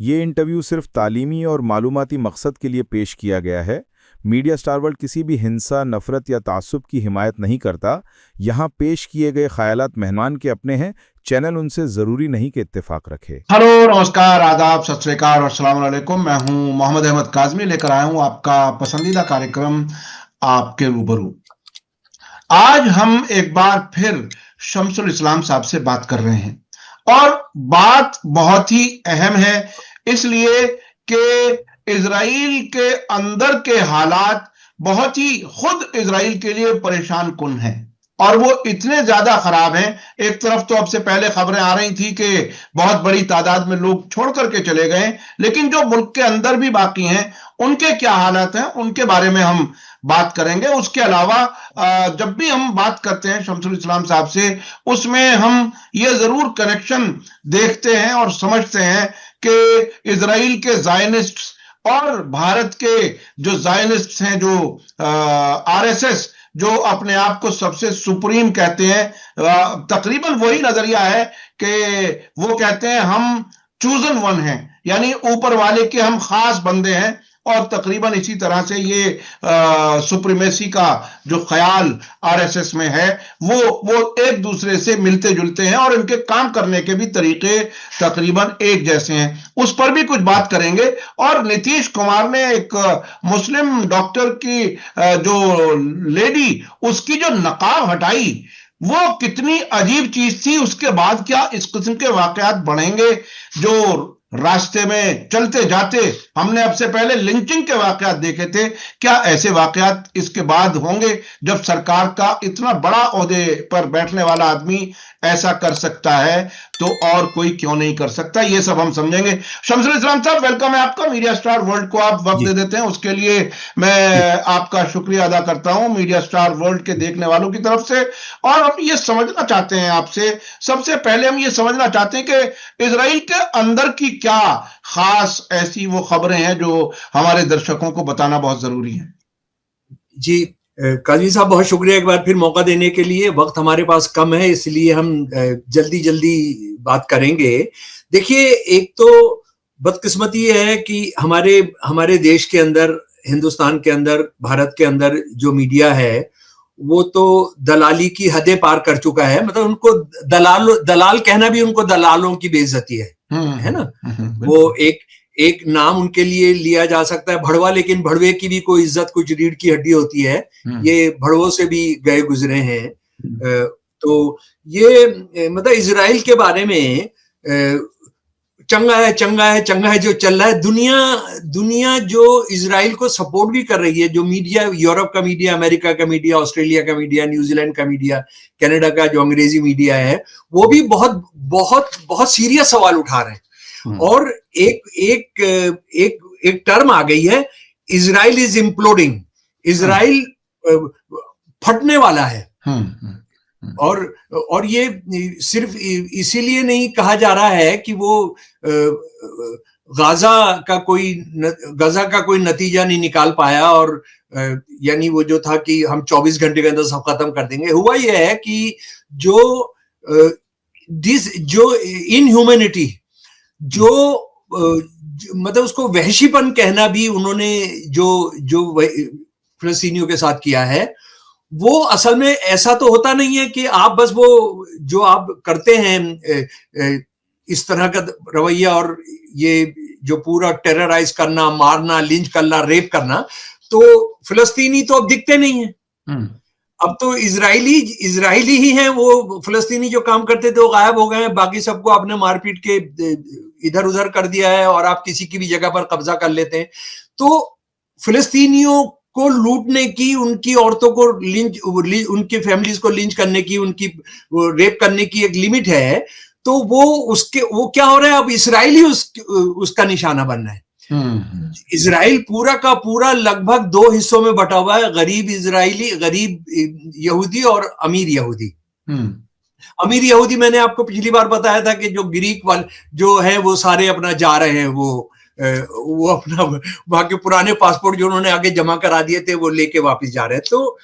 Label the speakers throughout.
Speaker 1: ये इंटरव्यू सिर्फ तालीमी और मालूमाती मकसद के लिए पेश किया गया है। मीडिया स्टार वर्ल्ड किसी भी हिंसा, नफरत या तासुब की हिमायत नहीं करता। यहाँ पेश किए गए ख्यालात मेहमान के अपने हैं। चैनल उनसे ज़रूरी नहीं कि इत्तेफाक रखे।
Speaker 2: हेलो, नमस्कार, आदाब, सत श्री अकाल और अस्सलाम वालेकुम। मैं हूं मोहम्मद अहमद काज़मी, लेकर आया हूं आपका पसंदीदा कार्यक्रम आपके रूबरू। आज हम एक बार फिर शमसुल इस्लाम साहब से बात कर रहे हैं और बात बहुत ही अहम है, इसलिए कि इजराइल के अंदर के हालात बहुत ही खुद इजराइल के लिए परेशान कुन हैं और वो इतने ज्यादा खराब हैं। एक तरफ तो अब से पहले खबरें आ रही थी कि बहुत बड़ी तादाद में लोग छोड़ करके चले गए, लेकिन जो मुल्क के अंदर भी बाकी हैं उनके क्या हालात हैं, उनके बारे में हम बात करेंगे। उसके अलावा जब भी हम बात करते हैं शमसुल इस्लाम साहब से, उसमें हम ये जरूर कनेक्शन देखते हैं और समझते हैं कि इजराइल के ज़ायनिस्ट और भारत के जो ज़ायनिस्ट हैं, जो आरएसएस, जो अपने आप को सबसे सुप्रीम कहते हैं, तकरीबन वही नजरिया है कि वो कहते हैं हम चूजन वन हैं, यानी ऊपर वाले के हम खास बंदे हैं। और तकरीबन इसी तरह से ये सुप्रीमेसी का जो ख्याल आरएसएस में है वो एक दूसरे से मिलते जुलते हैं और इनके काम करने के भी तरीके तकरीबन एक जैसे हैं। उस पर भी कुछ बात करेंगे। और नीतीश कुमार ने एक मुस्लिम डॉक्टर की जो लेडी, उसकी जो नकाब हटाई, वो कितनी अजीब चीज थी। उसके बाद क्या इस किस्म के वाकयात बढ़ेंगे जो रास्ते में चलते जाते हमने अब से पहले लिंचिंग के वाकयात देखे थे, क्या ऐसे वाकयात इसके बाद होंगे जब सरकार का इतना बड़ा ओहदे पर बैठने वाला आदमी ऐसा कर सकता है तो और कोई क्यों नहीं कर सकता, ये सब हम समझेंगे। शमसुल इस्लाम साहब, वेलकम है आपका। मीडिया स्टार वर्ल्ड को आप वक्त दे देते हैं, उसके लिए मैं आपका शुक्रिया अदा करता हूं मीडिया स्टार वर्ल्ड के देखने वालों की तरफ से। और हम ये समझना चाहते हैं आपसे, सबसे पहले हम ये समझना चाहते हैं कि इजराइल के अंदर की क्या खास ऐसी वो खबरें हैं जो हमारे दर्शकों को बताना बहुत जरूरी है।
Speaker 3: जी काजी साहब, बहुत शुक्रिया एक बार फिर मौका देने के लिए। वक्त हमारे पास कम है, इसलिए हम जल्दी जल्दी बात करेंगे। देखिए, एक तो बदकिस्मती है कि हमारे देश के अंदर, हिंदुस्तान के अंदर, भारत के अंदर जो मीडिया है वो तो दलाली की हदें पार कर चुका है। मतलब उनको दलाल कहना भी उनको दलालों की बेइज्जती है ना। वो एक नाम उनके लिए लिया जा सकता है भड़वा, लेकिन भड़वे की भी कोई इज्जत कुछ रीढ़ की हड्डी होती है। ये भड़वों से भी गए गुजरे हैं। तो ये मतलब इजराइल के बारे में चंगा है जो चल रहा है। दुनिया जो इजराइल को सपोर्ट भी कर रही है, जो मीडिया, यूरोप का मीडिया, अमेरिका का मीडिया, ऑस्ट्रेलिया का मीडिया, न्यूजीलैंड का मीडिया, कनाडा का जो अंग्रेजी मीडिया है, वो भी बहुत बहुत बहुत सीरियस सवाल उठा रहे हैं। और एक टर्म आ गई है, इजराइल इज इम्प्लोडिंग, इजराइल फटने वाला है। और ये सिर्फ इसीलिए नहीं कहा जा रहा है कि वो गाजा का कोई नतीजा नहीं निकाल पाया, और यानी वो जो था कि हम 24 घंटे के अंदर सब खत्म कर देंगे। हुआ ये है कि जो इनह्यूमैनिटी, जो मतलब उसको वहशीपन कहना भी उन्होंने जो फिलिस्तीनियों के साथ किया है, वो असल में ऐसा तो होता नहीं है कि आप बस वो जो आप करते हैं इस तरह का रवैया और ये जो पूरा टेरराइज करना, मारना, लिंच करना, रेप करना, तो फिलिस्तीनी तो अब दिखते नहीं है। अब तो इजरायली ही हैं। वो फिलिस्तीनी जो काम करते थे वो गायब हो गए हैं। बाकी सबको आपने मारपीट के इधर उधर कर दिया है और आप किसी की भी जगह पर कब्जा कर लेते हैं। तो फिलिस्तीनियों को लूटने की, उनकी औरतों को उनकी फैमिलीज को लिंच करने की, उनकी रेप करने की एक लिमिट है। तो वो क्या हो रहा है, अब इसराइली उसका निशाना बन रहा है। इजराइल पूरा का पूरा लगभग 2 हिस्सों में बटा हुआ है, गरीब इजराइली, गरीब यहूदी और अमीर यहूदी। अमीर यहूदी मैंने आपको पिछली बार बताया था कि जो ग्रीक वाले जो है वो सारे अपना जा रहे हैं, वो अपना वहां के पुराने पासपोर्ट जो उन्होंने आगे जमा करा दिए थे वो लेके वापस जा रहे हैं। तो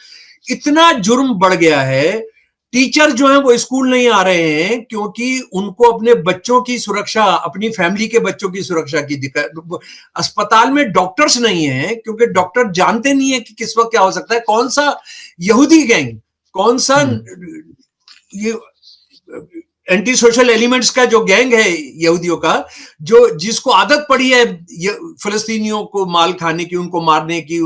Speaker 3: इतना जुर्म बढ़ गया है टीचर जो है वो स्कूल नहीं आ रहे हैं क्योंकि उनको अपने बच्चों की सुरक्षा, अपनी फैमिली के बच्चों की सुरक्षा की दिक्कत। अस्पताल में डॉक्टर्स नहीं है क्योंकि डॉक्टर जानते नहीं है कि किस वक्त क्या हो सकता है। कौन सा यहूदी गैंग, कौन सा ये एंटी सोशल एलिमेंट्स का जो गैंग है यहूदियों का, जो जिसको आदत पड़ी है फिलिस्तीनियों को माल खाने की, उनको मारने की,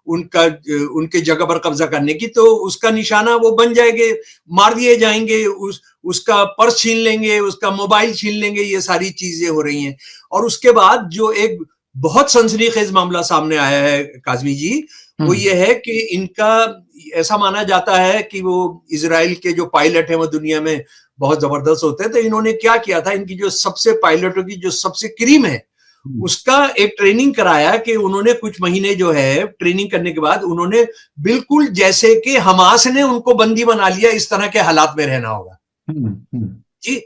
Speaker 3: उनके जगह पर कब्जा करने की, तो उसका निशाना वो बन जाएंगे, मार दिए जाएंगे, उसका पर्स छीन लेंगे, उसका मोबाइल छीन लेंगे। ये सारी चीजें हो रही हैं। और उसके बाद जो एक बहुत सनसनीखेज मामला सामने आया है काजमी जी, वो ये है कि इनका ऐसा माना जाता है कि वो इजराइल के जो पायलट है वो दुनिया में बहुत जबरदस्त होते हैं। तो इन्होंने क्या किया था, इनकी जो सबसे पायलटों की जो सबसे क्रीम है उसका एक ट्रेनिंग कराया कि उन्होंने कुछ महीने जो है ट्रेनिंग करने के बाद उन्होंने बिल्कुल जैसे कि हमास ने उनको बंदी बना लिया, इस तरह के हालात में रहना होगा जी।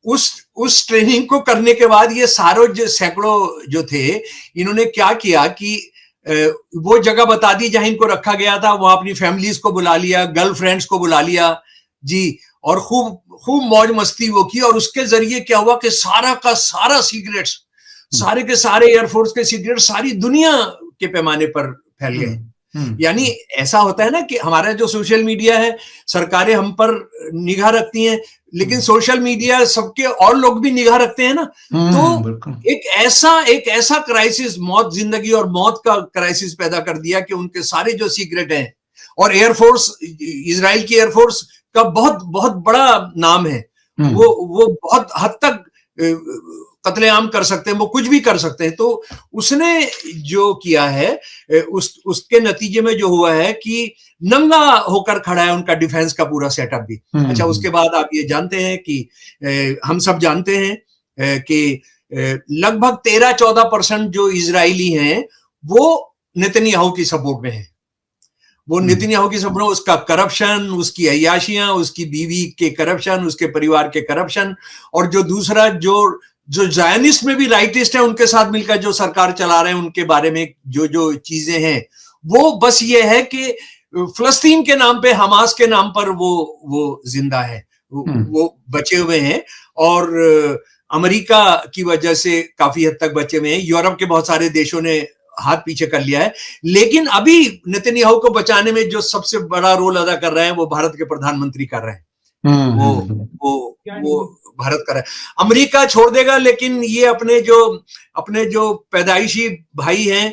Speaker 3: उस ट्रेनिंग को करने के बाद ये सारों जो सैकड़ों जो थे, इन्होंने क्या किया कि वो जगह बता दी जहां इनको रखा गया था, वहां अपनी फैमिलीज को बुला लिया, गर्लफ्रेंड्स को बुला लिया जी, और खूब मौज मस्ती वो की। और उसके जरिए क्या हुआ कि सारा का सारा सीक्रेट्स, सारे के सारे एयरफोर्स के सीक्रेट सारी दुनिया के पैमाने पर फैल गए। यानी ऐसा होता है ना कि हमारा जो सोशल मीडिया है, सरकारें हम पर निगाह रखती हैं, लेकिन सोशल मीडिया सबके और लोग भी निगाह रखते हैं ना। तो एक ऐसा क्राइसिस, मौत जिंदगी और मौत का क्राइसिस पैदा कर दिया कि उनके सारे जो सीक्रेट हैं, और एयरफोर्स, इजराइल की एयरफोर्स का बहुत बहुत बड़ा नाम है, वो बहुत हद तक कत्लेआम कर सकते हैं, वो कुछ भी कर सकते हैं। तो उसने जो किया है उसके नतीजे में जो हुआ है कि नंगा होकर खड़ा है उनका डिफेंस का पूरा सेटअप भी। अच्छा, उसके बाद आप ये जानते हैं कि हम सब जानते हैं कि लगभग 13-14% जो इजरायली हैं वो नेतन्याहू की सपोर्ट में है। वो नेतन्याहू की सपोर्ट, उसका करप्शन, उसकी अय्याशियां, उसकी बीवी के करप्शन, उसके परिवार के करप्शन, और जो दूसरा जो जायनिस्ट में भी राइटिस्ट है उनके साथ मिलकर जो सरकार चला रहे हैं, उनके बारे में जो चीजें हैं, वो बस ये है कि फिलिस्तीन के नाम पे, हमास के नाम पर वो जिंदा है, वो बचे हुए हैं। और अमेरिका की वजह से काफी हद तक बचे हुए हैं। यूरोप के बहुत सारे देशों ने हाथ पीछे कर लिया है। लेकिन अभी नेतन्याहू को बचाने में जो सबसे बड़ा रोल अदा कर रहे हैं वो भारत के प्रधानमंत्री कर रहे हैं। वो भारत कर रहा है। अमेरिका छोड़ देगा, लेकिन ये अपने जो पैदाइशी भाई हैं,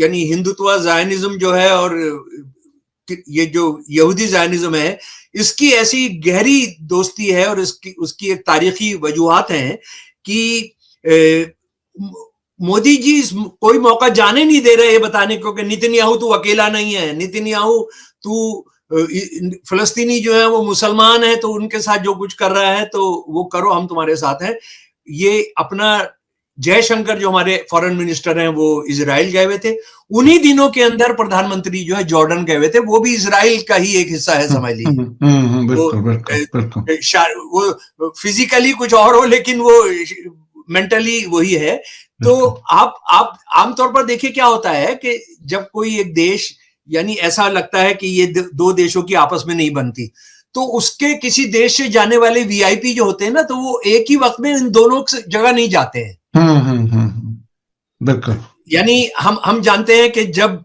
Speaker 3: यानी हिंदुत्व जायनिज्म जो है और ये जो यहूदी जायनिज्म है, इसकी ऐसी गहरी दोस्ती है और उसकी एक तारीखी वजूहात हैं कि मोदी जी कोई मौका जाने नहीं दे रहे ये बताने को कि नेतन्याहू तू अकेला नहीं है, नेतन्याहू तू फिलिस्तीनी जो है वो मुसलमान है, तो उनके साथ जो कुछ कर रहा है तो वो करो, हम तुम्हारे साथ हैं। ये अपना जयशंकर जो हमारे फॉरेन मिनिस्टर हैं वो इजराइल गए हुए थे। उन्हीं दिनों के अंदर प्रधानमंत्री जो है जॉर्डन गए हुए थे, वो भी इजराइल का ही एक हिस्सा है, समझ लीजिए। वो फिजिकली कुछ और हो लेकिन वो मेंटली वही है। तो आप आमतौर पर देखिए क्या होता है कि जब कोई एक देश, यानी ऐसा लगता है कि ये दो देशों की आपस में नहीं बनती, तो उसके किसी देश से जाने वाले वीआईपी जो होते हैं ना, तो वो एक ही वक्त में इन दोनों जगह नहीं जाते हैं।
Speaker 2: बिल्कुल।
Speaker 3: यानी हम जानते हैं कि जब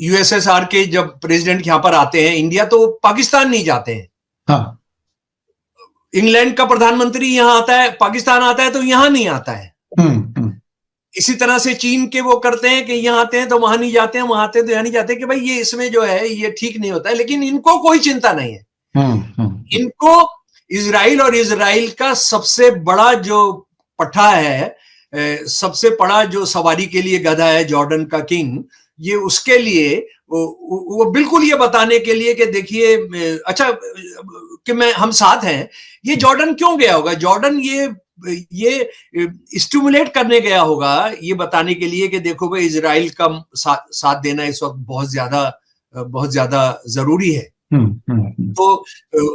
Speaker 3: यूएसएसआर के जब प्रेसिडेंट यहां पर आते हैं इंडिया, तो पाकिस्तान नहीं जाते हैं।
Speaker 2: हाँ।
Speaker 3: इंग्लैंड का प्रधानमंत्री यहां आता है, पाकिस्तान आता है तो यहां नहीं आता है। इसी तरह से चीन के वो करते हैं कि यहाँ आते हैं तो वहां नहीं जाते हैं, वहां आते हैं तो यहाँ नहीं जाते, कि भाई ये इसमें जो है ये ठीक नहीं होता है। लेकिन इनको कोई चिंता नहीं है। इनको इजराइल और इजराइल का सबसे बड़ा जो पट्टा है, सबसे बड़ा जो सवारी के लिए गधा है, जॉर्डन का किंग, ये उसके लिए वो बिल्कुल ये बताने के लिए कि देखिए, अच्छा कि हम साथ हैं। ये जॉर्डन क्यों गया होगा? जॉर्डन ये स्टिमुलेट करने गया होगा, ये बताने के लिए कि देखो भाई इजराइल का साथ देना इस वक्त बहुत ज्यादा जरूरी है। तो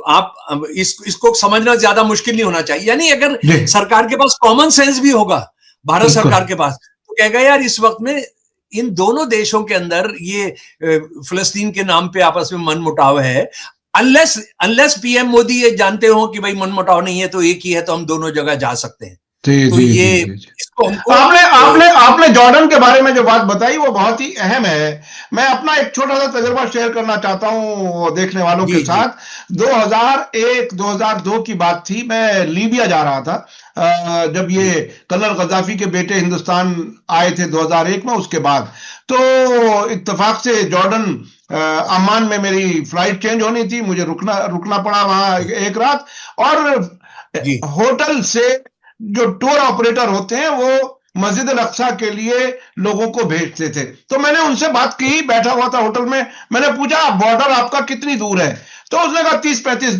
Speaker 3: आप इसको समझना ज्यादा मुश्किल नहीं होना चाहिए। यानी अगर सरकार के पास कॉमन सेंस भी होगा, भारत सरकार के पास, तो कहेगा यार इस वक्त में इन दोनों देशों के अंदर ये फिलिस्तीन के नाम पे आपस में मनमुटाव है, अनलेस पीएम मोदी ये जानते हो कि भाई मनमुटाव नहीं है तो एक ही है, तो हम दोनों जगह जा सकते हैं। तो ये इसको हमको
Speaker 2: आपने जॉर्डन के बारे में जो बात बताई वो बहुत ही अहम है। मैं अपना एक छोटा सा तजुर्बा शेयर करना चाहता हूं देखने वालों के साथ। 2001-2002 की बात थी, मैं लीबिया जा रहा था जब ये कर्नल गद्दाफी के बेटे हिंदुस्तान आए थे 2001 में। उसके बाद तो इत्तेफाक से जॉर्डन अम्मान में मेरी फ्लाइट चेंज होनी थी, मुझे रुकना पड़ा वहां एक रात, और होटल से जो टूर ऑपरेटर होते हैं वो मस्जिद अल अक्सा के लिए लोगों को भेजते थे। तो मैंने उनसे बात की, बैठा हुआ था होटल में, मैंने पूछा बॉर्डर आपका कितनी दूर है? तो उसने कहा 30-35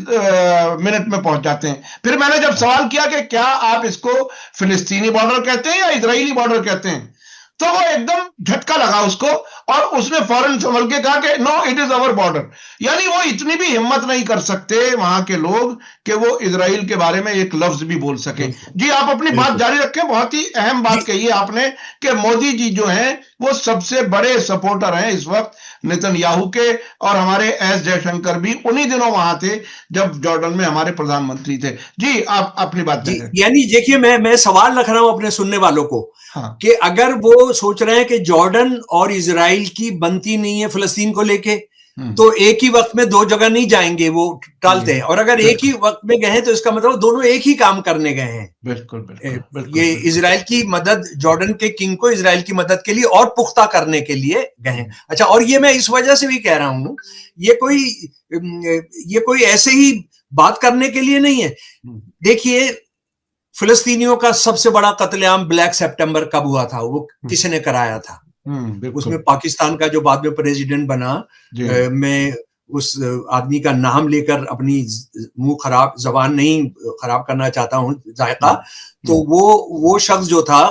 Speaker 2: मिनट में पहुंच जाते हैं। फिर मैंने जब सवाल किया कि क्या आप इसको फिलिस्तीनी बॉर्डर कहते हैं या इजरायली बॉर्डर कहते हैं, तो वो एकदम झटका लगा उसको, और उसने फौरन संभल के कहा कि no it is our border. यानी वो इतनी भी हिम्मत नहीं कर सकते वहां के लोग कि वो इजराइल के बारे में एक लफ्ज भी बोल सके। जी आप अपनी बात जारी रखें। बहुत ही अहम बात कही है आपने कि मोदी जी जो हैं वो सबसे बड़े सपोर्टर हैं इस वक्त नेतन्याहू के, और हमारे एस जयशंकर भी उन्हीं दिनों वहां थे जब जॉर्डन में हमारे प्रधानमंत्री थे। जी आप अपनी बात जारी।
Speaker 3: यानी देखिए, मैं सवाल रख रहा हूं अपने सुनने वालों को, हाँ, कि अगर वो सोच रहे हैं कि जॉर्डन और इजराइल की बनती नहीं है फिलिस्तीन को लेके, तो एक ही वक्त में दो जगह नहीं जाएंगे, वो टालते हैं। और अगर एक ही वक्त में गए तो इसका मतलब दोनों एक ही काम करने गए हैं। बिल्कुल ये इजराइल की मदद, जॉर्डन के किंग को इजराइल की मदद के लिए और पुख्ता करने के लिए गए हैं। अच्छा, और ये मैं इस वजह से भी कह रहा हूं, ये कोई ऐसे ही बात करने के लिए नहीं है। देखिए, फिलिस्तीनियों का सबसे बड़ा कत्लेआम ब्लैक सितंबर कब हुआ था? वो किसने कराया था? उसमें पाकिस्तान का जो बाद में प्रेसिडेंट बना, मैं उस आदमी का नाम लेकर अपनी जबान नहीं खराब करना चाहता हूं, जायका, तो वो शख्स जो था,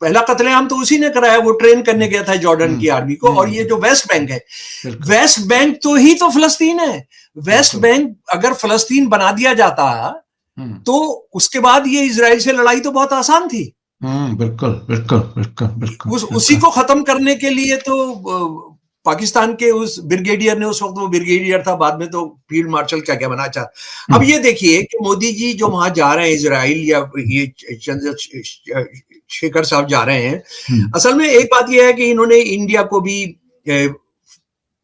Speaker 3: पहला कत्लेआम तो उसी ने कराया। वो ट्रेन करने गया था जॉर्डन की आर्मी को। और ये जो वेस्ट बैंक है, वेस्ट बैंक तो ही तो फिलिस्तीन है। वेस्ट बैंक अगर फिलिस्तीन बना दिया जाता तो उसके बाद ये इजराइल से लड़ाई तो बहुत आसान थी। बिल्कुल। उसी को खत्म करने के लिए तो पाकिस्तान के उस ब्रिगेडियर ने, उस वक्त वो ब्रिगेडियर था, बाद में तो फील्ड मार्शल क्या बना चाह। अब ये देखिए कि मोदी जी जो वहां जा रहे हैं इजराइल, या ये चंद्रशेखर साहब जा रहे हैं, असल में एक बात यह है कि इन्होंने इंडिया को भी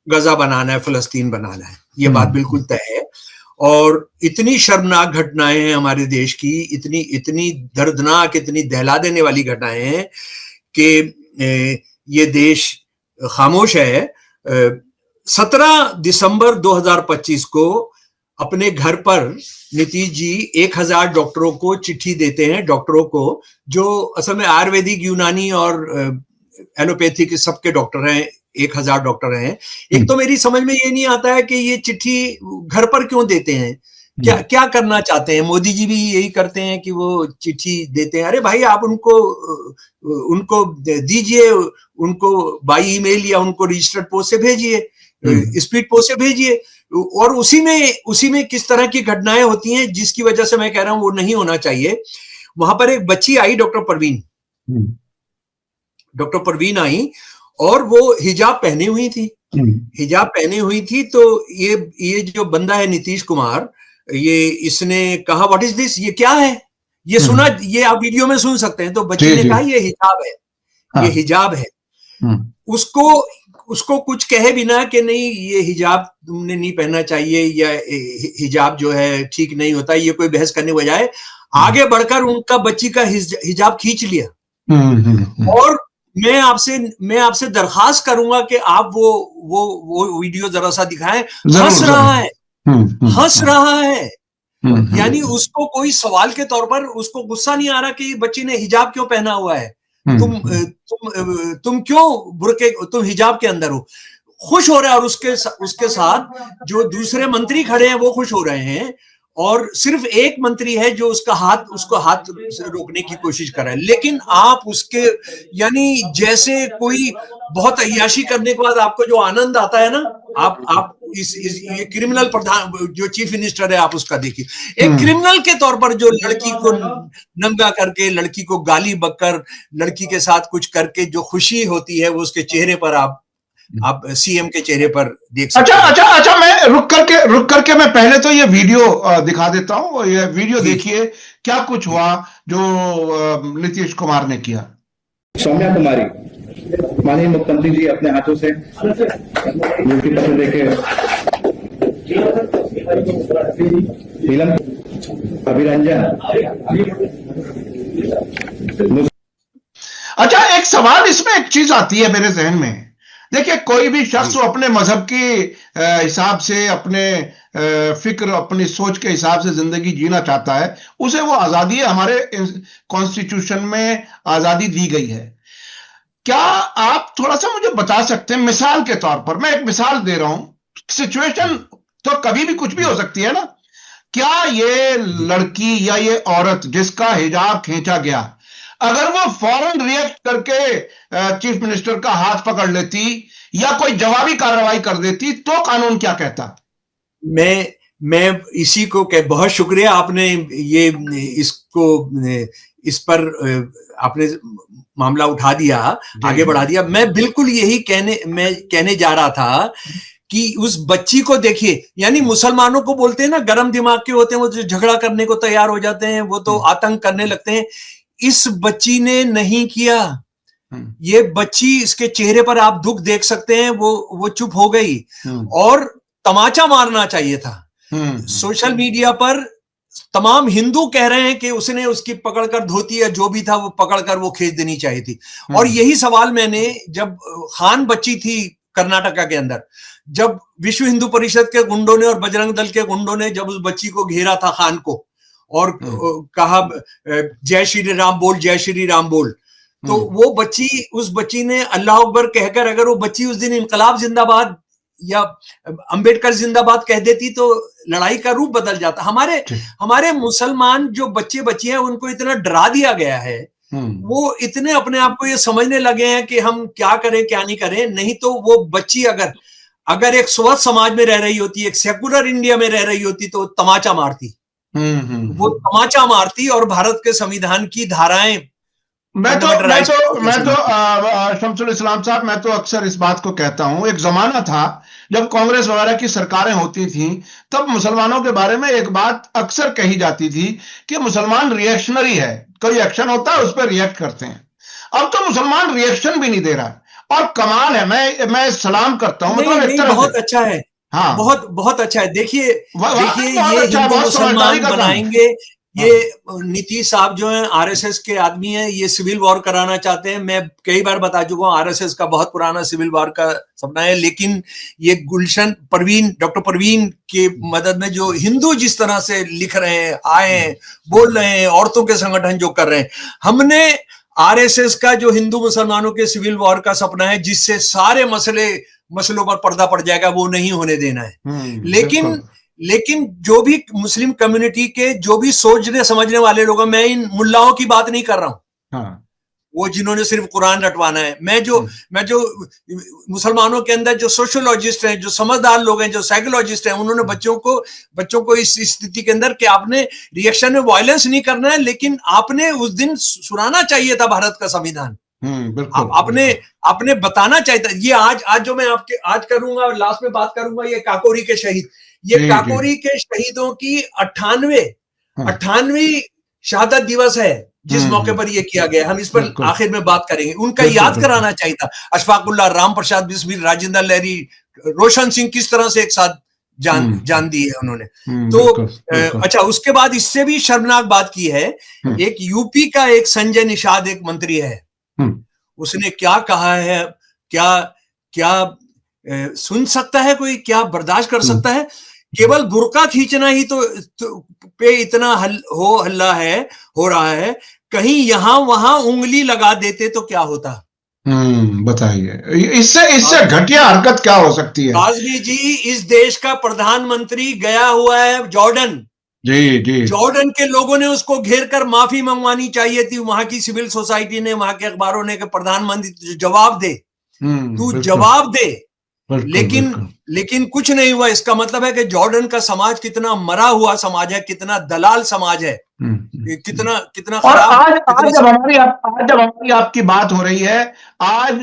Speaker 3: गजा बनाना है, फिलिस्तीन बनाना है, ये बात बिल्कुल तय है। और इतनी शर्मनाक घटनाएं हैं हमारे देश की, इतनी दर्दनाक, इतनी दहला देने वाली घटनाएं हैं कि ये देश खामोश है। 17 दिसंबर 2025 को अपने घर पर नीतीश जी 1000 डॉक्टरों को चिट्ठी देते हैं, डॉक्टरों को जो असल में आयुर्वेदिक, यूनानी और एलोपैथिक सबके डॉक्टर हैं, 1000 डॉक्टर हैं। एक तो मेरी समझ में ये नहीं आता है कि ये चिट्ठी घर पर क्यों देते हैं, क्या करना चाहते हैं? मोदी जी भी यही करते हैं कि वो चिट्ठी देते हैं। अरे भाई, आप उनको दीजिए, उनको बाई ईमेल या उनको रजिस्टर्ड पोस्ट से भेजिए, स्पीड पोस्ट से भेजिए। और उसी में किस तरह की घटनाएं होती हैं, जिसकी वजह से मैं कह रहा हूं वो नहीं होना चाहिए। वहां पर एक बच्ची आई, डॉक्टर परवीन आई, और वो हिजाब पहनी हुई थी। तो ये जो बंदा है नीतीश कुमार, इसने कहा व्हाट इज दिस, ये क्या है? ये सुना, ये आप वीडियो में सुन सकते हैं। तो बच्ची ने कहा ये हिजाब है, ये हिजाब है। उसको कुछ कहे बिना कि नहीं ये हिजाब तुमने नहीं पहनना चाहिए, या हिजाब जो है ठीक नहीं होता, ये कोई बहस करने बजाय आगे बढ़कर उनका बच्ची का हिजाब खींच लिया। और मैं आपसे दरखास्त करूंगा कि आप वो वीडियो जरा सा दिखाएं। हंस रहा है। यानी उसको कोई सवाल के तौर पर उसको गुस्सा नहीं आ रहा कि बच्ची ने हिजाब क्यों पहना हुआ है, तुम क्यों तुम हिजाब के अंदर हो। खुश हो रहा है। और उसके साथ जो दूसरे मंत्री खड़े हैं वो खुश हो रहे हैं, और सिर्फ एक मंत्री है जो उसको हाथ रोकने की कोशिश कर रहा है। लेकिन आप उसके, यानी जैसे कोई बहुत अय्याशी करने के बाद आपको जो आनंद आता है ना, आप ये क्रिमिनल प्रधान जो चीफ मिनिस्टर है, आप उसका देखिए, एक क्रिमिनल के तौर पर जो लड़की को नंगा करके, लड़की को गाली बककर, लड़की के साथ कुछ करके जो खुशी होती है वो उसके चेहरे पर आप सीएम के चेहरे पर देख सकते हैं।
Speaker 2: अच्छा, मैं रुक करके मैं पहले तो ये वीडियो दिखा देता हूं। ये वीडियो देखिए क्या कुछ हुआ जो नीतीश कुमार ने किया।
Speaker 4: सौम्या कुमारी, माननीय मुख्यमंत्री जी अपने हाथों से नियुक्ति पत्र देके नीलम अभिरंजन।
Speaker 2: अच्छा, एक सवाल इसमें एक चीज आती है मेरे जहन में। देखिए, कोई भी शख्स अपने मजहब के हिसाब से, अपने फिक्र, अपनी सोच के हिसाब से जिंदगी जीना चाहता है, उसे वो आजादी है, हमारे कॉन्स्टिट्यूशन में आजादी दी गई है। क्या आप थोड़ा सा मुझे बता सकते हैं, मिसाल के तौर पर, मैं एक मिसाल दे रहा हूं, सिचुएशन तो कभी भी कुछ भी हो सकती है ना, क्या ये लड़की या ये औरत जिसका हिजाब खींचा गया, अगर वो फौरन रिएक्ट करके चीफ मिनिस्टर का हाथ पकड़ लेती या कोई जवाबी कार्रवाई कर देती, तो कानून क्या कहता?
Speaker 3: मैं इसी को बहुत शुक्रिया आपने ये इस पर आपने मामला उठा दिया, आगे बढ़ा दिया। मैं बिल्कुल यही कहने जा रहा था कि उस बच्ची को देखिए, यानी मुसलमानों को बोलते हैं ना गरम दिमाग के होते हैं, वो जो झगड़ा करने को तैयार हो जाते हैं, वो तो आतंक करने लगते हैं। इस बच्ची ने नहीं किया। ये बच्ची, इसके चेहरे पर आप दुख देख सकते हैं, वो चुप हो गई और तमाचा मारना चाहिए था। सोशल मीडिया पर तमाम हिंदू कह रहे हैं कि उसने उसकी पकड़कर धोती या जो भी था वो पकड़कर वो खींच देनी चाहिए थी। और यही सवाल मैंने, जब खान बच्ची थी कर्नाटका के अंदर, जब विश्व हिंदू परिषद के गुंडों ने और बजरंग दल के गुंडों ने जब उस बच्ची को घेरा था, खान को, और कहा जय श्री राम बोल, जय श्री राम बोल, तो वो बच्ची, उस बच्ची ने अल्लाह अकबर कहकर, अगर वो बच्ची उस दिन इनकलाब जिंदाबाद या अंबेडकर जिंदाबाद कह देती तो लड़ाई का रूप बदल जाता। हमारे मुसलमान जो बच्चे बच्चियां हैं, उनको इतना डरा दिया गया है, वो इतने अपने आप को ये समझने लगे हैं कि हम क्या करें क्या नहीं करें। नहीं तो वो बच्ची अगर एक स्वस्थ समाज में रह रही होती, एक सेकुलर इंडिया में रह रही होती, तो तमाचा मारती, वो तमाचा मारती और भारत के संविधान की धाराएं।
Speaker 2: मैं तो शमसुल इस्लाम साहब, मैं तो अक्सर इस बात को कहता हूं, एक जमाना था जब कांग्रेस वगैरह की सरकारें होती थी, तब मुसलमानों के बारे में एक बात अक्सर कही जाती थी कि मुसलमान रिएक्शनरी है, कोई एक्शन होता है उस पर रिएक्ट करते हैं। अब तो मुसलमान रिएक्शन भी नहीं दे रहा, और कमाल है, मैं सलाम करता हूं। मतलब
Speaker 3: बहुत अच्छा है, हाँ, बहुत अच्छा है। देखिए ये हिंदू मुसलमान बनाएंगे, ये नीतीश साहब जो हैं आरएसएस के आदमी हैं, ये सिविल वॉर कराना चाहते हैं। मैं कई बार बता चुका हूं, आरएसएस का बहुत पुराना सिविल वॉर का सपना है, लेकिन ये डॉक्टर परवीन की मदद में जो हिंदू जिस तरह से लिख रहे हैं, आए हैं, बोल रहे हैं, औरतों के संगठन जो कर रहे हैं, हमने आरएसएस का जो हिंदू मुसलमानों के सिविल वॉर का सपना है, जिससे सारे मसलों पर पर्दा पड़ जाएगा, वो नहीं होने देना है। लेकिन जो भी मुस्लिम कम्युनिटी के जो भी सोचने समझने वाले लोग हैं, मैं इन मुल्लाओं की बात नहीं कर रहा हूं, वो जिन्होंने सिर्फ कुरान रटवाना है। मैं जो मुसलमानों के अंदर जो सोशियोलॉजिस्ट हैं, जो समझदार लोग हैं, जो साइकोलॉजिस्ट हैं, उन्होंने बच्चों को इस स्थिति के अंदर कि आपने रिएक्शन में वायलेंस नहीं करना है, लेकिन आपने उस दिन सुनाना चाहिए था भारत का संविधान। आपने बताना चाहिए था। ये आज जो मैं आज करूंगा और लास्ट में बात करूंगा, ये काकोरी के शहीद, ये काकोरी के शहीदों की 98वीं शहादत दिवस है, जिस मौके पर ये किया गया। हम इस पर आखिर में बात करेंगे। उनका याद कराना चाहिए था। अशफाकुल्लाह, राम प्रसाद बिस्मिल, राजेंद्र लहरी, रोशन सिंह, किस तरह से एक साथ जान दी है उन्होंने। तो अच्छा, उसके बाद इससे भी शर्मनाक बात की है, एक यूपी का एक संजय निषाद एक मंत्री है, उसने क्या कहा है, क्या सुन सकता है कोई, क्या बर्दाश्त कर सकता है? केवल बुर्का खींचना ही तो पे इतना हल्ला हो रहा है, कहीं यहां वहां उंगली लगा देते तो क्या होता?
Speaker 2: बताइए, इससे घटिया हरकत क्या हो सकती है?
Speaker 3: काज़मी जी, इस देश का प्रधानमंत्री गया हुआ है जॉर्डन।
Speaker 2: जी।
Speaker 3: जॉर्डन के लोगों ने उसको घेर कर माफी मंगवानी चाहिए थी, वहां की सिविल सोसाइटी ने, वहां के अखबारों ने, कि प्रधानमंत्री जवाब दे, तू जवाब दे। लेकिन कुछ नहीं हुआ। इसका मतलब है कि जॉर्डन का समाज कितना मरा हुआ समाज है, कितना दलाल समाज है, कितना
Speaker 2: और
Speaker 3: खराब।
Speaker 2: आज जब हमारी आपकी बात हो रही है, आज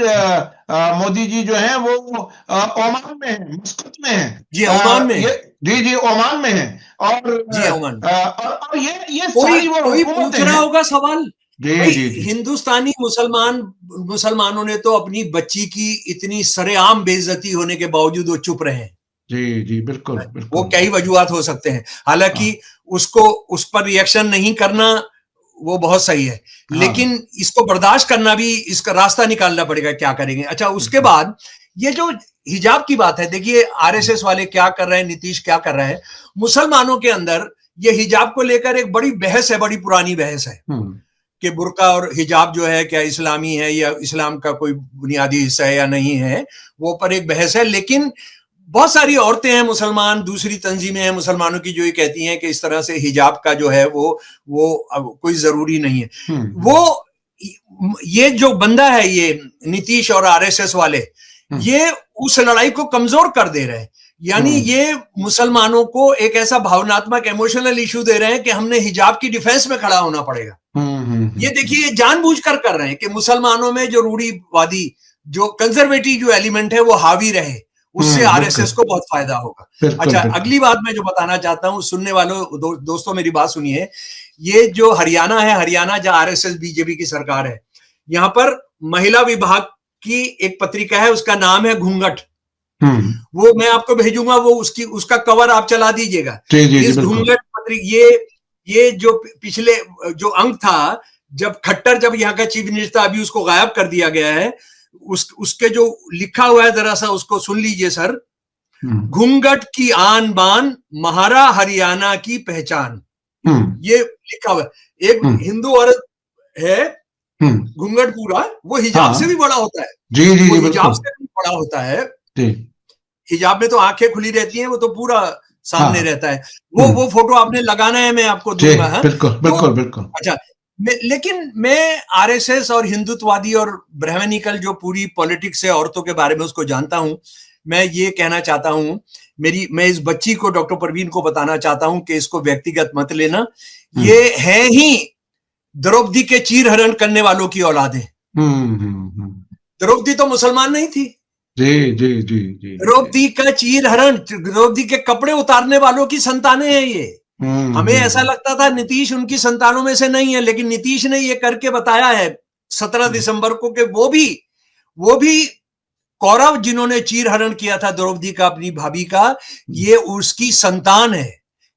Speaker 2: मोदी जी जो हैं वो ओमान में है, मस्कत में है।
Speaker 3: जी ओमान में,
Speaker 2: जी ओमान में है। और
Speaker 3: जी ओमान।
Speaker 2: और ये सारी वो
Speaker 3: कोई
Speaker 2: हुकूमतें
Speaker 3: पूछ रहा
Speaker 2: हैं।
Speaker 3: होगा सवाल,
Speaker 2: जी
Speaker 3: हिंदुस्तानी मुसलमानों ने तो अपनी बच्ची की इतनी सरेआम बेइज्जती होने के बावजूद वो चुप रहे।
Speaker 2: जी बिल्कुल
Speaker 3: वो कई वजूहात हो सकते हैं, हालांकि उसको उस पर रिएक्शन नहीं करना वो बहुत सही है, लेकिन इसको बर्दाश्त करना भी, इसका रास्ता निकालना पड़ेगा, क्या करेंगे। अच्छा, उसके बाद ये जो हिजाब की बात है, देखिए आरएसएस वाले क्या कर रहे हैं, नीतीश क्या कर रहे हैं, मुसलमानों के अंदर ये हिजाब को लेकर एक बड़ी बहस है, बड़ी पुरानी बहस है कि बुर्का और हिजाब जो है क्या इस्लामी है या इस्लाम का कोई बुनियादी हिस्सा है या नहीं है, वो पर एक बहस है। लेकिन बहुत सारी औरतें हैं मुसलमान, दूसरी तंजीमें हैं मुसलमानों की, जो ये कहती हैं कि इस तरह से हिजाब का जो है वो कोई जरूरी नहीं है। वो ये जो बंदा है, ये नीतीश और आरएसएस वाले, ये उस लड़ाई को कमजोर कर दे रहे हैं। यानी ये मुसलमानों को एक ऐसा भावनात्मक इमोशनल इशू दे रहे हैं कि हमने हिजाब की डिफेंस में खड़ा होना पड़ेगा। ये देखिए जानबूझकर कर रहे हैं कि मुसलमानों में जो रूढ़िवादी, जो कंजर्वेटिव जो एलिमेंट है वो हावी रहे, उससे आरएसएस को बहुत फायदा होगा। अच्छा, अगली बात मैं जो बताना चाहता हूं, सुनने वालों दोस्तों मेरी बात सुनिए। ये जो हरियाणा है, हरियाणा जहां आरएसएस बीजेपी की सरकार है, यहां पर महिला विभाग की एक पत्रिका है, उसका नाम है घूंघट। वो मैं आपको भेजूंगा, वो उसका कवर आप चला दीजिएगा। इस घूंघट पत्रिका, ये जो पिछले जो अंक था, जब खट्टर जब यहाँ का चीफ मिनिस्टर, अभी उसको गायब कर दिया गया है, उसके जो लिखा हुआ है जरा सा उसको सुन लीजिए सर। घूंघट की आन बान, महारा हरियाणा की पहचान, ये लिखा हुआ है। एक हिंदू औरत है, घूंघट पूरा, वो हिजाब से भी बड़ा होता है। वो हिजाब से भी बड़ा होता है। हिजाब में तो आंखें खुली रहती हैं, वो तो पूरा सामने रहता है। वो फोटो आपने लगाना है, मैं आपको दूंगा।
Speaker 2: बिल्कुल।
Speaker 3: अच्छा, लेकिन मैं आरएसएस और हिंदुत्ववादी और ब्राह्मणिकल जो पूरी पॉलिटिक्स है औरतों के बारे में, उसको जानता हूं। मैं ये कहना चाहता हूं, मैं इस बच्ची को, डॉक्टर परवीन को बताना चाहता हूं कि इसको व्यक्तिगत मत लेना। ये है ही द्रौपदी के चीर हरण करने वालों की औलादें। द्रौपदी तो मुसलमान नहीं थी।
Speaker 2: जी
Speaker 3: द्रौपदी का चीर हरण, द्रौपदी के कपड़े उतारने वालों की संतानें हैं ये। हमें ऐसा लगता था नीतीश उनकी संतानों में से नहीं है, लेकिन नीतीश ने ये करके बताया है 17 दिसंबर को कि वो भी कौरव जिन्होंने चीर हरण किया था द्रौपदी का, अपनी भाभी का, ये उसकी संतान है,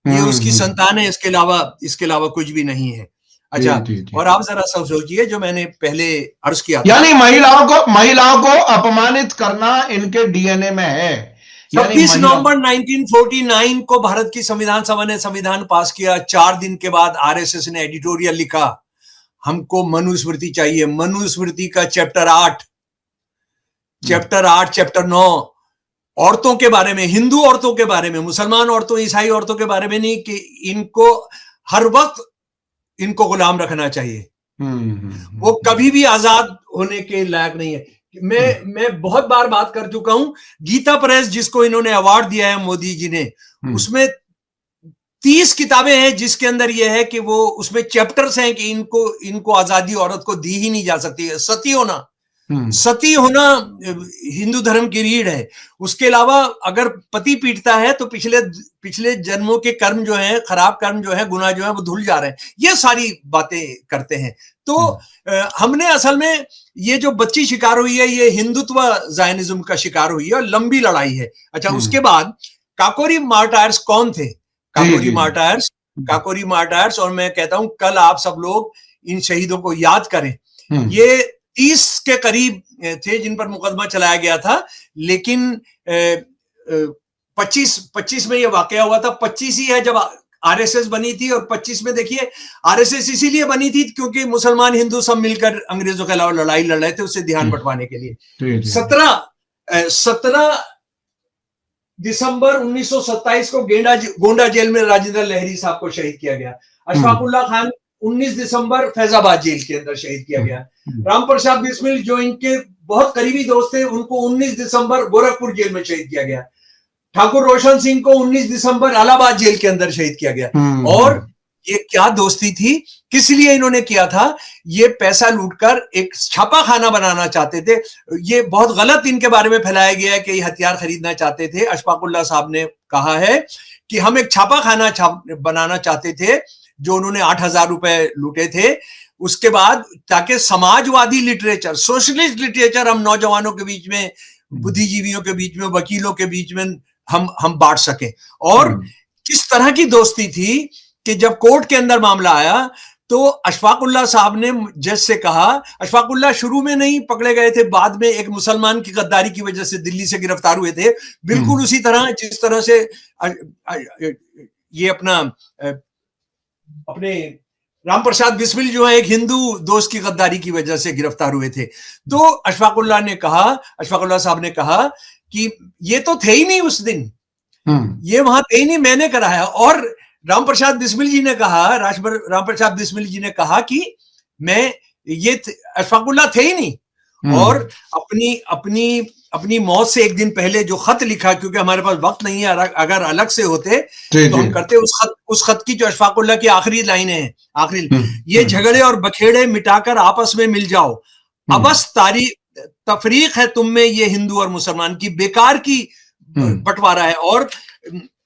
Speaker 3: ये उसकी संतान है, इसके अलावा कुछ भी नहीं है। अच्छा, और आप जरा सब सोचिए जो मैंने पहले अर्ज किया था,
Speaker 2: यानी महिलाओं को अपमानित करना इनके डीएनए में है।
Speaker 3: 26 नवंबर 1949 को भारत की संविधान सभा ने संविधान पास किया। 4 दिन के बाद आरएसएस ने एडिटोरियल लिखा, हमको मनुस्मृति चाहिए। मनुस्मृति का चैप्टर 8, चैप्टर 9 औरतों के बारे में, हिंदू औरतों के बारे में, मुसलमान औरतों, ईसाई औरतों के बारे में नहीं, कि इनको हर वक्त इनको गुलाम रखना चाहिए। वो कभी भी आजाद होने के लायक नहीं है। मैं बहुत बार बात कर चुका हूं, गीता प्रेस जिसको इन्होंने अवार्ड दिया है मोदी जी ने, उसमें 30 किताबें हैं जिसके अंदर यह है कि वो उसमें चैप्टर्स हैं कि इनको आजादी औरत को दी ही नहीं जा सकती है। सती होना हिंदू धर्म की रीढ़ है। उसके अलावा अगर पति पीटता है तो पिछले जन्मों के कर्म जो हैं, खराब कर्म जो है, गुनाह जो है, वो धुल जा रहे हैं। ये सारी बातें करते हैं। तो हमने असल में ये जो बच्ची शिकार हुई है, ये हिंदुत्व जायनिज्म का शिकार हुई है और लंबी लड़ाई है। अच्छा, उसके बाद काकोरी मार्टायर्स कौन थे? काकोरी मार्टायर्स, और मैं कहता हूं कल आप सब लोग इन शहीदों को याद करें। ये 30 के करीब थे जिन पर मुकदमा चलाया गया था, लेकिन 25 में ये वाकया हुआ था। 25 ही है जब आरएसएस बनी थी, और 25 में देखिए आरएसएस इसीलिए बनी थी क्योंकि मुसलमान हिंदू सब मिलकर अंग्रेजों के अलावा लड़ाई लड़ रहे थे, उससे ध्यान बंटवाने के लिए। 17 दिसंबर 1927 को गोंडा जेल में राजेंद्र लहरी साहब को शहीद किया गया। अशफाकुल्ला खान 19 दिसंबर फैजाबाद जेल के अंदर शहीद किया गया। राम प्रसाद बिस्मिल जो इनके बहुत करीबी दोस्त थे, उनको 19 दिसंबर गोरखपुर जेल में शहीद किया गया। ठाकुर रोशन सिंह को 19 दिसंबर इलाहाबाद जेल के अंदर शहीद किया गया। और ये क्या दोस्ती थी, किस लिए इन्होंने किया था? ये पैसा लूटकर एक छापा खाना बनाना चाहते थे। ये बहुत गलत इनके बारे में फैलाया गया है कि ये हथियार खरीदना चाहते थे। अशफाकुल्लाह साहब ने कहा है कि हम एक छापा खाना बनाना चाहते थे, जो उन्होंने 8,000 रुपए लूटे थे। उसके बाद ताकि समाजवादी लिटरेचर, सोशलिस्ट लिटरेचर हम नौजवानों के बीच में, बुद्धिजीवियों के बीच में, वकीलों के बीच में हम बांट सके। और किस तरह की दोस्ती थी कि जब कोर्ट के अंदर मामला आया तो अशफाकुल्लाह साहब ने जज से कहा, अशफाकुल्लाह शुरू में नहीं पकड़े गए थे, बाद में एक मुसलमान की गद्दारी की वजह से दिल्ली से गिरफ्तार हुए थे, बिल्कुल उसी तरह जिस तरह से ये अपने राम प्रसाद बिस्मिल जो है एक हिंदू दोस्त की गद्दारी की वजह से गिरफ्तार हुए थे। तो अशफाकुल्लाह साहब ने कहा कि ये तो थे ही नहीं उस दिन, ये वहां थे ही नहीं, मैंने कराया। और राम प्रसाद बिस्मिल जी ने कहा कि मैं ये अशफाकुल्लाह थे ही नहीं। और अपनी मौत से एक दिन पहले जो खत लिखा, क्योंकि हमारे पास वक्त नहीं है, अगर अलग से होते तो हम करते, उस खत की जो अशफाकुल्लाह की आखिरी लाइनें हैं, ये झगड़े और बखेड़े मिटाकर आपस में मिल जाओ, अबस तफरीक है तुम में ये हिंदू और मुसलमान की, बेकार की बंटवारा है। और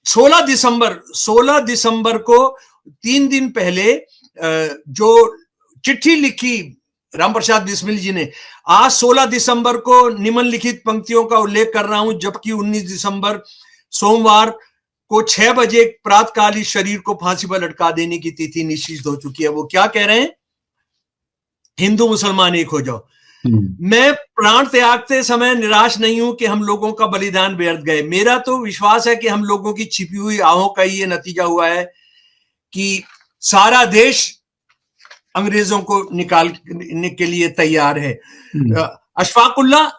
Speaker 3: 16 दिसंबर को 3 दिन पहले जो चिट्ठी लिखी राम प्रसाद बिस्मिल जी ने, आज 16 दिसंबर को निम्नलिखित पंक्तियों का उल्लेख कर रहा हूं, जबकि 19 दिसंबर सोमवार को 6 बजे प्रातःकाल इस शरीर को फांसी पर लटका देने की तिथि निश्चित हो चुकी है। वो क्या कह रहे हैं? हिंदू मुसलमान एक हो जाओ। मैं प्राण त्यागते समय निराश नहीं हूं कि हम लोगों का बलिदान व्यर्थ गए। मेरा तो विश्वास है कि हम लोगों की छिपी हुई आहों का ये नतीजा हुआ है कि सारा देश अंग्रेजों को निकालने के लिए तैयार है। अशफाकुल्लाह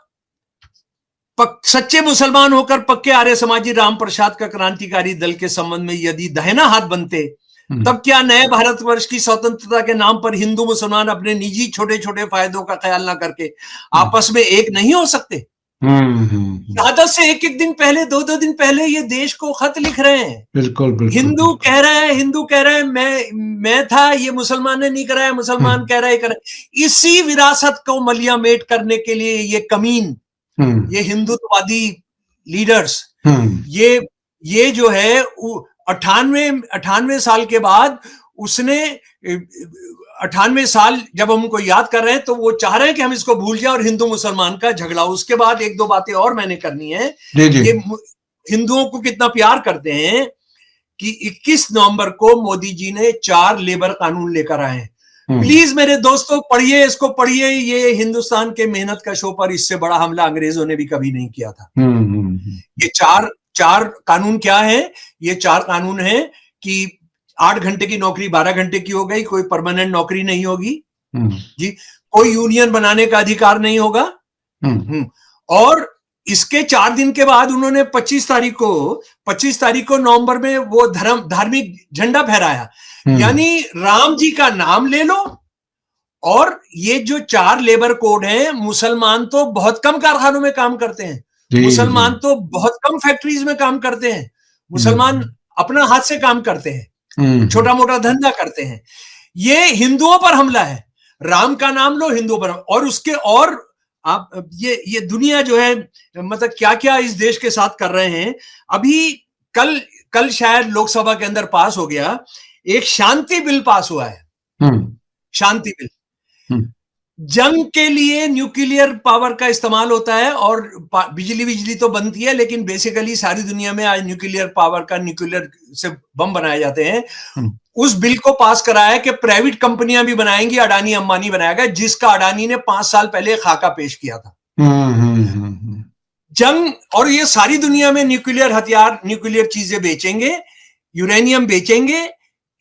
Speaker 3: सच्चे मुसलमान होकर पक्के आर्य समाजी राम प्रसाद का क्रांतिकारी दल के संबंध में यदि दाहिना हाथ बनते, तब क्या नए भारतवर्ष की स्वतंत्रता के नाम पर हिंदू मुसलमान अपने निजी छोटे छोटे फायदों का ख्याल ना करके आपस में एक नहीं हो सकते? शहादत से एक दिन पहले, 2 दिन पहले ये देश को खत लिख रहे हैं।
Speaker 2: बिल्कुल।
Speaker 3: हिंदू कह रहे हैं मैं था, ये मुसलमान ने नहीं कराया, मुसलमान कह रहा है करा। इसी विरासत को मलियामेट करने के लिए ये कमीन, ये हिंदुत्ववादी लीडर्स, ये जो है 98 साल के बाद उसने 98 साल जब हम उनको याद कर रहे हैं तो वो चाह रहे हैं कि हम इसको भूल जाए और हिंदू मुसलमान का झगड़ा। उसके बाद 1-2 बातें और मैंने करनी है। ये हिंदुओं को कितना प्यार करते हैं कि 21 नवंबर को मोदी जी ने 4 लेबर कानून लेकर आए हैं। प्लीज मेरे दोस्तों पढ़िए, इसको पढ़िए। ये हिंदुस्तान के मेहनत कशों पर इससे बड़ा हमला अंग्रेजों ने भी कभी नहीं किया था। ये चार कानून क्या है? ये 4 कानून है कि 8 घंटे की नौकरी 12 घंटे की हो गई, कोई परमानेंट नौकरी नहीं होगी जी, कोई यूनियन बनाने का अधिकार नहीं होगा। और इसके 4 दिन के बाद उन्होंने 25 तारीख को नवंबर में वो धार्मिक झंडा फहराया, यानी राम जी का नाम ले लो। और ये जो 4 लेबर कोड हैं, मुसलमान तो बहुत कम कारखानों में काम करते हैं, मुसलमान तो बहुत कम फैक्ट्रीज में काम करते हैं, मुसलमान अपना हाथ से काम करते हैं, छोटा मोटा धंधा करते हैं। ये हिंदुओं पर हमला है। राम का नाम लो, हिंदुओं पर। और उसके और आप ये दुनिया जो है, मतलब क्या क्या इस देश के साथ कर रहे हैं। अभी कल शायद लोकसभा के अंदर पास हो गया, एक शांति बिल पास हुआ है। शांति बिल, जंग के लिए न्यूक्लियर पावर का इस्तेमाल होता है और बिजली तो बनती है, लेकिन बेसिकली सारी दुनिया में आज न्यूक्लियर से बम बनाए जाते हैं। उस बिल को पास कराया कि प्राइवेट कंपनियां भी बनाएंगी, अडानी अंबानी बनाएगा, जिसका अडानी ने 5 साल पहले खाका पेश किया था। जंग, और ये सारी दुनिया में न्यूक्लियर हथियार, न्यूक्लियर चीजें बेचेंगे, यूरेनियम बेचेंगे।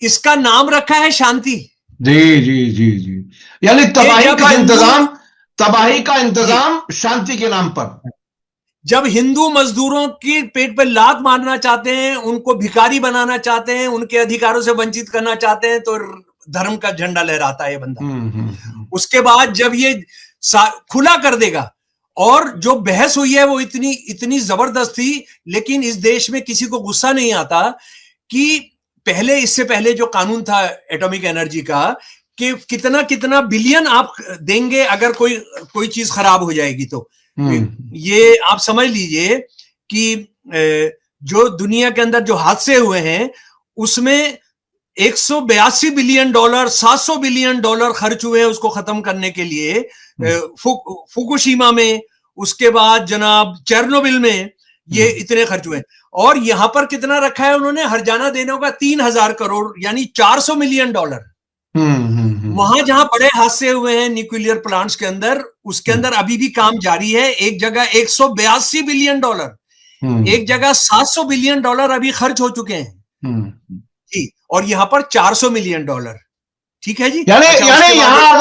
Speaker 3: इसका नाम रखा है शांति।
Speaker 2: जी। यानी तबाही का इंतजाम शांति के नाम पर।
Speaker 3: जब हिंदू मजदूरों की पेट पर लात मारना चाहते हैं, उनको भिखारी बनाना चाहते हैं, उनके अधिकारों से वंचित करना चाहते हैं, तो धर्म का झंडा लहराता है ये बंदा। उसके बाद जब ये खुला कर देगा, और जो बहस हुई है वो इतनी इतनी जबरदस्त थी, लेकिन इस देश में किसी को गुस्सा नहीं आता कि पहले, इससे पहले जो कानून था एटॉमिक एनर्जी का, कि कितना कितना बिलियन आप देंगे अगर कोई चीज खराब हो जाएगी तो। ये आप समझ लीजिए कि जो दुनिया के अंदर जो हादसे हुए हैं उसमें 182 बिलियन डॉलर, 700 बिलियन डॉलर खर्च हुए हैं उसको खत्म करने के लिए। फुकुशिमा में, उसके बाद जनाब चेरनोबिल में ये इतने खर्च हुए। और यहां पर कितना रखा है उन्होंने हर्जाना देने का? 3000 करोड़, यानी 400 मिलियन डॉलर। वहां जहां बड़े हादसे हुए हैं न्यूक्लियर प्लांट्स के अंदर, उसके अंदर अभी भी काम जारी है। एक जगह 182 बिलियन डॉलर, एक जगह 700 बिलियन डॉलर अभी खर्च हो चुके हैं जी, और यहां पर 400 मिलियन डॉलर। ठीक है जी।
Speaker 2: यानी
Speaker 3: अच्छा,
Speaker 2: यहां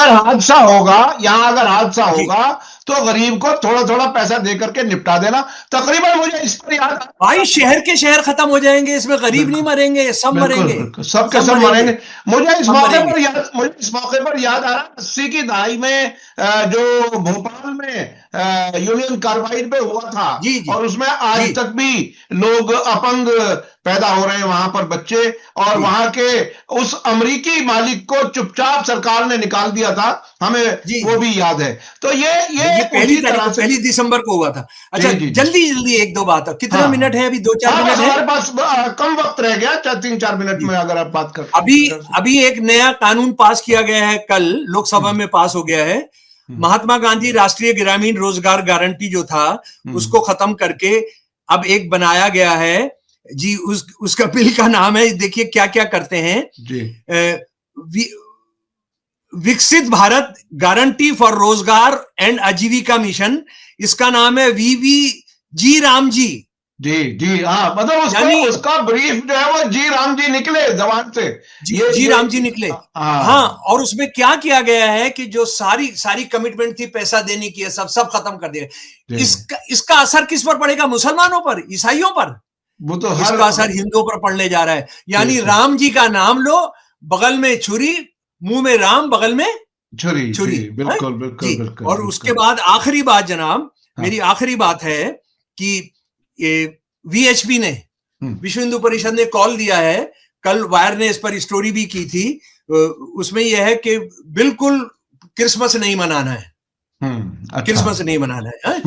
Speaker 2: अगर हादसा होगा तो गरीब को थोड़ा थोड़ा पैसा दे करके निपटा देना। तकरीबन मुझे इस पर याद,
Speaker 3: भाई शहर के शहर खत्म हो जाएंगे, इसमें गरीब नहीं मरेंगे, सब मरेंगे,
Speaker 2: सब के सब मरेंगे। मुझे इस मौके पर याद आ रहा 80 की दहाई में जो भोपाल में यूनियन कार्बाइड पे हुआ था, और उसमें आज तक भी लोग अपंग पैदा हो रहे हैं वहां पर बच्चे, और वहां के उस अमेरिकी मालिक को चुपचाप सरकार ने निकाल दिया था, हमें वो भी याद है। तो ये
Speaker 3: पहली दिसंबर को हुआ था। अच्छा, जल्दी एक दो बात, कितना मिनट है अभी? 2-4 मिनट है
Speaker 2: हमारे पास, कम वक्त रह गया, 3-4 मिनट में अगर आप बात कर।
Speaker 3: अभी एक नया कानून पास किया गया है, कल लोकसभा में पास हो गया है। महात्मा गांधी राष्ट्रीय ग्रामीण रोजगार गारंटी जो था उसको खत्म करके अब एक बनाया गया है जी, उसका बिल का नाम है, देखिए क्या क्या करते हैं जी। विकसित भारत गारंटी फॉर रोजगार एंड आजीविका मिशन, इसका नाम है वीवी राम जी।
Speaker 2: हाँ, मतलब उसका ब्रीफ जो है वो जी राम जी निकले जबान से,
Speaker 3: जी राम जी निकले। हाँ, और उसमें क्या किया गया है कि जो सारी कमिटमेंट थी पैसा देने की, सब खत्म कर दिया। इसका असर किस पर पड़ेगा? मुसलमानों पर, ईसाइयों पर।
Speaker 2: वो तो
Speaker 3: इसका असर हिंदुओं पर पड़ने जा रहा है। यानी राम जी का नाम लो, बगल में छुरी, मुंह में राम, बगल में छुरी। बिल्कुल। और उसके बाद आखिरी बात जनाब, मेरी आखिरी बात है कि वीएचपी ने, विश्व हिंदू परिषद ने कॉल दिया है, कल वायर ने इस पर स्टोरी भी की थी, उसमें यह है कि बिल्कुल क्रिसमस नहीं मनाना है। क्रिसमस नहीं मनाना है,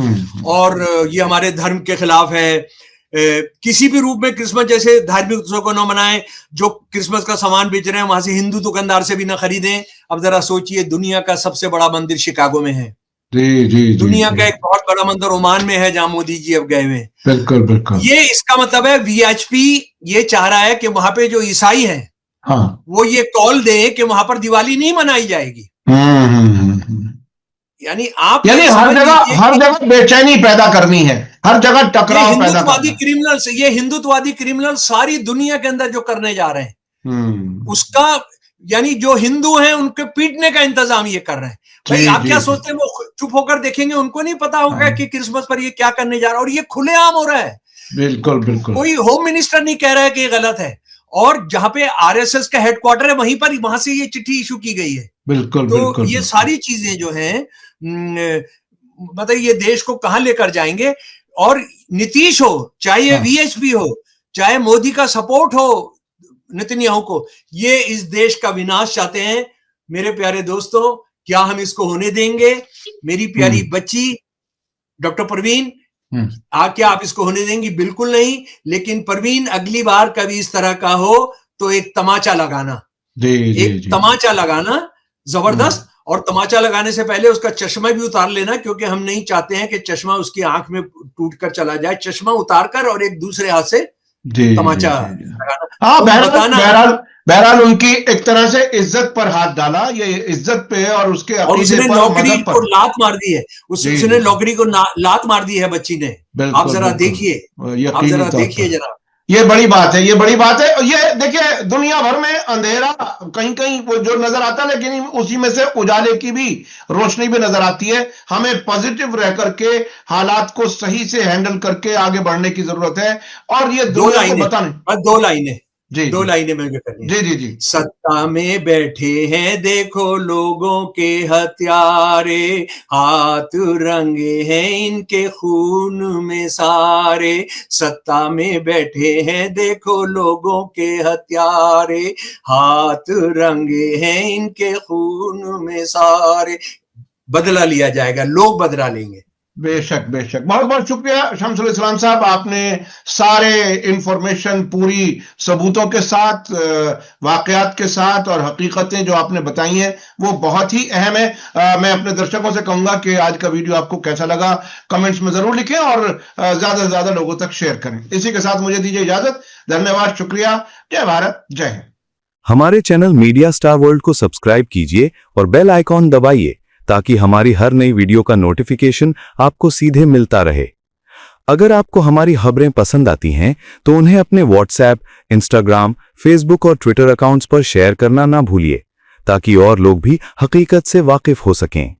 Speaker 3: और ये हमारे धर्म के खिलाफ है। किसी भी रूप में क्रिसमस जैसे धार्मिक उत्सव को न मनाएं। जो क्रिसमस का सामान बेच रहे हैं वहां से हिंदू दुकानदार से भी न खरीदें। अब जरा सोचिए, दुनिया का सबसे बड़ा मंदिर शिकागो में है, दुनिया का एक बहुत बड़ा मंदिर ओमान में है जहां मोदी जी अब गए हुए।
Speaker 2: बिल्कुल।
Speaker 3: ये इसका मतलब है वीएचपी ये चाह रहा है कि वहां पे जो ईसाई हैं, वो ये कॉल दे कि वहां पर दिवाली नहीं मनाई जाएगी। यानी
Speaker 2: हर जगह बेचैनी पैदा करनी है, हर जगह टकराव पैदा करना है।
Speaker 3: ये हिंदुत्ववादी क्रिमिनल सारी दुनिया के अंदर जो करने जा रहे हैं, उसका यानी जो हिंदू हैं उनके पीटने का इंतजाम ये कर रहे हैं। भाई आप क्या सोचते हैं वो चुप होकर देखेंगे? उनको नहीं पता होगा कि क्रिसमस पर ये क्या करने जा रहा है, और ये खुलेआम हो रहा है।
Speaker 2: बिल्कुल।
Speaker 3: कोई होम मिनिस्टर नहीं कह रहा है कि ये गलत है, और जहां पे आरएसएस का हेडक्वार्टर है वहां से ये चिट्ठी इशू की गई है।
Speaker 2: बिल्कुल।
Speaker 3: ये सारी चीजें जो हैं, मतलब ये देश को कहां लेकर जाएंगे। और नीतीश हो, चाहे ये वीएचपी हो, चाहे मोदी का सपोर्ट हो नेतन्याहू को, ये इस देश का विनाश चाहते हैं। मेरे प्यारे दोस्तों, क्या हम इसको होने देंगे? मेरी प्यारी बच्ची डॉक्टर परवीन, क्या आप इसको होने देंगी? बिल्कुल नहीं। लेकिन परवीन, अगली बार कभी इस तरह का हो तो एक तमाचा लगाना, तमाचा लगाना जबरदस्त। और तमाचा लगाने से पहले उसका चश्मा भी उतार लेना, क्योंकि हम नहीं चाहते हैं कि चश्मा उसकी आंख में टूट कर चला जाए। चश्मा उतार कर और एक दूसरे हाथ से तमाचा लगाना।
Speaker 2: बहरहाल उनकी एक तरह से इज्जत पर हाथ डाला, ये इज्जत पे और उसके
Speaker 3: उसने नौकरी को लात मार दी है, उसने नौकरी को लात मार दी है बच्ची ने। आप जरा देखिए, जरा
Speaker 2: ये बड़ी बात है, ये देखिए दुनिया भर में अंधेरा कहीं वो जो नजर आता है, लेकिन उसी में से उजाले की भी रोशनी भी नजर आती है। हमें पॉजिटिव रह करके हालात को सही से हैंडल करके आगे बढ़ने की जरूरत है। और ये
Speaker 3: दो लाइनें
Speaker 2: जी
Speaker 3: 2 लाइनें मुझे करनी है।
Speaker 2: जी जी जी।
Speaker 3: सत्ता में बैठे हैं देखो लोगों के हत्यारे, हाथ रंगे हैं इनके खून में सारे। सत्ता में बैठे हैं देखो लोगों के हत्यारे, हाथ रंगे हैं इनके खून में सारे। बदला लिया जाएगा, लोग बदला लेंगे।
Speaker 2: बेशक बेशक, बहुत बहुत शुक्रिया शमसुल इस्लाम साहब, आपने सारे इंफॉर्मेशन पूरी सबूतों के साथ, वाकयात के साथ और हकीकतें जो आपने बताई हैं वो बहुत ही अहम है। मैं अपने दर्शकों से कहूंगा कि आज का वीडियो आपको कैसा लगा कमेंट्स में जरूर लिखें और ज्यादा से ज्यादा लोगों तक शेयर करें। इसी के साथ मुझे दीजिए इजाजत। धन्यवाद, शुक्रिया, जय भारत, जय हिंद।
Speaker 1: हमारे चैनल मीडिया स्टार वर्ल्ड को सब्सक्राइब कीजिए और बेल आइकॉन दबाइए ताकि हमारी हर नई वीडियो का नोटिफिकेशन आपको सीधे मिलता रहे। अगर आपको हमारी खबरें पसंद आती हैं तो उन्हें अपने व्हाट्सएप, इंस्टाग्राम, फेसबुक और ट्विटर अकाउंट्स पर शेयर करना ना भूलिए ताकि और लोग भी हकीकत से वाकिफ हो सकें।